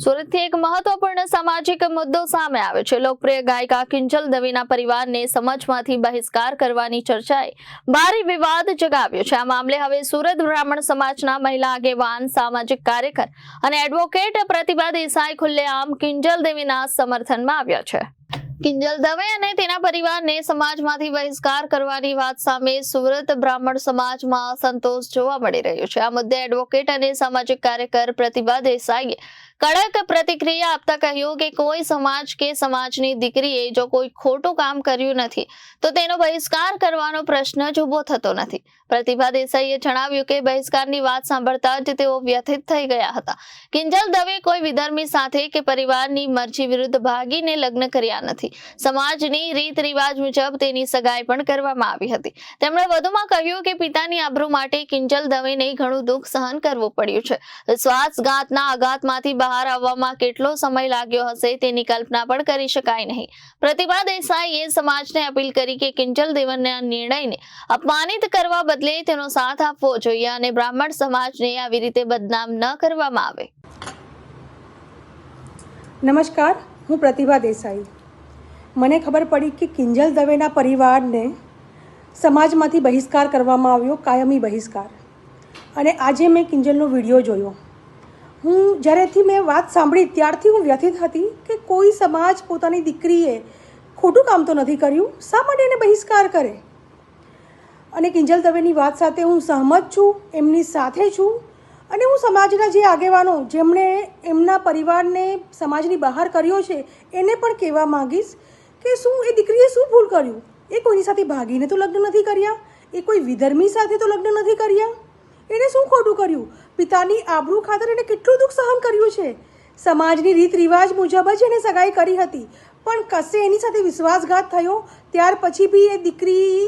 સુરતથી એક મહત્વપૂર્ણ સામાજિક મુદ્દો સામે આવ્યો છે। લોકપ્રિય ગાયિકા કિંજલ દવેના પરિવારને સમાજમાંથી બહિષ્કાર કરવાની ચર્ચાએ ભારે વિવાદ જગાવ્યો છે। આ મામલે હવે સુરત બ્રાહ્મણ સમાજના મહિલા આગેવાન, સામાજિક કાર્યકર અને એડવોકેટ પ્રતિભા દેસાઈ ખુલ્લેઆમ કિંજલ દવેના સમર્થનમાં આવ્યા છે। કિંજલ દવે અને તેના પરિવારને સમાજમાંથી બહિષ્કાર કરવાની વાત સામે સુરત બ્રાહ્મણ સમાજમાં અસંતોષ જોવા મળી રહ્યો છે। આ મુદ્દે એડવોકેટ અને સામાજિક કાર્યકર પ્રતિભા દેસાઈએ કડક પ્રતિક્રિયા આપતા કહ્યું કે કોઈ સમાજ કે સમાજની દીકરીએ જો કોઈ ખોટું કામ કર્યું નથી તો તેનો બહિષ્કાર કરવાનો પ્રશ્ન જ ઊભો થતો નથી। પ્રતિભા દેસાઈએ જણાવ્યું કે બહિષ્કારની વાત સાંભળતા જ તેઓ વ્યથિત થઈ ગયા હતા। કિંજલ દવે કોઈ વિધર્મી સાથે કે પરિવારની મરજી વિરુદ્ધ ભાગીને લગ્ન કર્યા નથી। સમાજની રીત રિવાજ મુજબ તેની સગાઈ પણ કરવામાં આવી હતી। તેમણે વધુમાં કહ્યું કે પિતાની આબરૂ માટે કિંજલ દવેને ઘણું દુઃખ સહન કરવું પડ્યું છે। શ્વાસઘાતના આઘાતમાંથી બહાર આવવામાં કેટલો સમય લાગ્યો હશે તેની કલ્પના પણ કરી શકાય નહીં। પ્રતિભા દેસાઈએ સમાજને અપીલ કરી કે કિંજલ દવેના નિર્ણયને અપમાનિત કરવા બદલે તેનો સાથ આપવો જોઈએ અને બ્રાહ્મણ સમાજને આવી રીતે બદનામ ન કરવામાં આવે। નમસ્કાર, હું પ્રતિભા દેસાઈ। મને ખબર પડી કે કિંજલ દવેના પરિવારને સમાજમાંથી બહિષ્કાર કરવામાં આવ્યો, કાયમી બહિષ્કાર। અને આજે મેં કિંજલનો વિડીયો જોયો। જ્યારેથી મેં વાત સાંભળી ત્યારથી હું વ્યથિત હતી કે કોઈ સમાજ પોતાની દીકરીએ ખોટું કામ તો નથી કર્યું, શા માટે એને બહિષ્કાર કરે। અને કિંજલ દવેની વાત સાથે હું સહમત છું, એમની સાથે છું। અને હું સમાજના જે આગેવાનો જેમણે એમના પરિવારને સમાજની બહાર કર્યો છે એને પણ કહેવા માંગીશ કે શું એ દીકરીએ શું ભૂલ કર્યું। એ કોઈની સાથે ભાગીને તો લગ્ન નથી કર્યા, એ કોઈ વિધર્મી સાથે તો લગ્ન નથી કર્યા। એણે શું ખોટું કર્યું? પિતાની આબરૂ ખાતર એને કેટલું દુઃખ સહન કર્યું છે। સમાજની રીત રિવાજ મુજબ જ એને સગાઈ કરી હતી, પણ કશે એની સાથે વિશ્વાસઘાત થયો ત્યાર પછી બી એ દીકરી,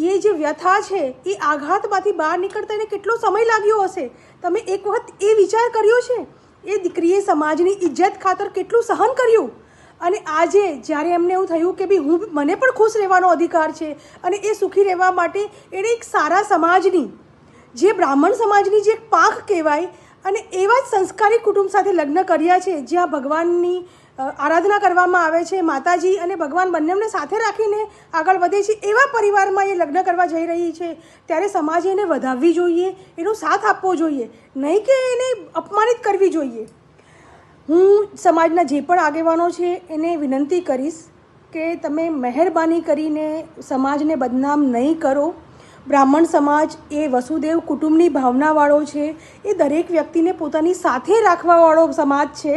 એ જે વ્યથા છે એ આઘાતમાંથી બહાર નીકળતા એને કેટલો સમય લાગ્યો હશે? તમે એક વખત એ વિચાર કર્યો છે? એ દીકરીએ સમાજની ઇજ્જત ખાતર કેટલું સહન કર્યું? અને આજે જ્યારે એમને એવું થયું કે ભાઈ મને પણ ખુશ રહેવાનો અધિકાર છે અને એ સુખી રહેવા માટે એણે એક સારા સમાજની, જે બ્રાહ્મણ સમાજની જે પાંખ કહેવાય અને એવા જ સંસ્કારી કુટુંબ સાથે લગ્ન કર્યા છે, જ્યાં ભગવાનની આરાધના કરવામાં આવે છે, માતાજી અને ભગવાન બંનેને સાથે રાખીને આગળ વધે છે, એવા પરિવારમાં એ લગ્ન કરવા જઈ રહી છે। ત્યારે સમાજે એને વધાવવી જોઈએ, એનો સાથ આપવો જોઈએ, નહીં કે એને અપમાનિત કરવી જોઈએ। હું સમાજના જે પણ આગેવાનો છે એને વિનંતી કરીશ કે તમે મહેરબાની કરીને સમાજને બદનામ નહીં કરો। બ્રાહ્મણ સમાજ એ વસુદેવ કુટુંબની ભાવનાવાળો છે, એ દરેક વ્યક્તિને પોતાની સાથે રાખવાવાળો સમાજ છે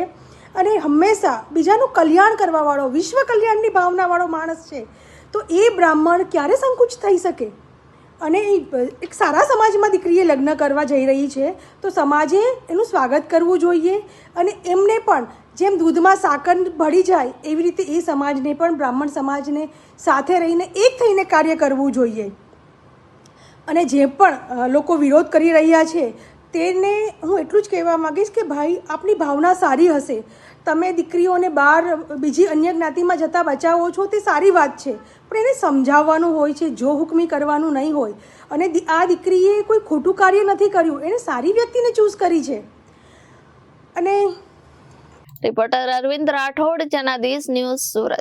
અને હંમેશા બીજાનું કલ્યાણ કરવાવાળો, વિશ્વ કલ્યાણની ભાવનાવાળો માણસ છે। તો એ બ્રાહ્મણ ક્યારે સંકુચ થઈ શકે? અને એક સારા સમાજમાં દીકરીએ લગ્ન કરવા જઈ રહી છે તો સમાજે એનું સ્વાગત કરવું જોઈએ અને એમને પણ જેમ દૂધમાં સાકર ભળી જાય એવી રીતે એ સમાજને પણ, બ્રાહ્મણ સમાજને સાથે રહીને એક થઈને કાર્ય કરવું જોઈએ। અને જે પણ લોકો વિરોધ કરી રહ્યા છે તેને હું એટલું જ કહેવા માગીશ કે ભાઈ, આપની ભાવના સારી હશે, તમે દીકરીઓને બહાર બીજી અન્ય જ્ઞાતિમાં જતાં બચાવો છો તે સારી વાત છે, પણ એને સમજાવવાનું હોય છે, જો હુકમી કરવાનું નહીં હોય। અને આ દીકરીએ કોઈ ખોટું કાર્ય નથી કર્યું, એને સારી વ્યક્તિને ચૂઝ કરી છે। અને રિપોર્ટર અરવિંદ રાઠોડ, જનાદેશ ન્યૂઝ, સુરત।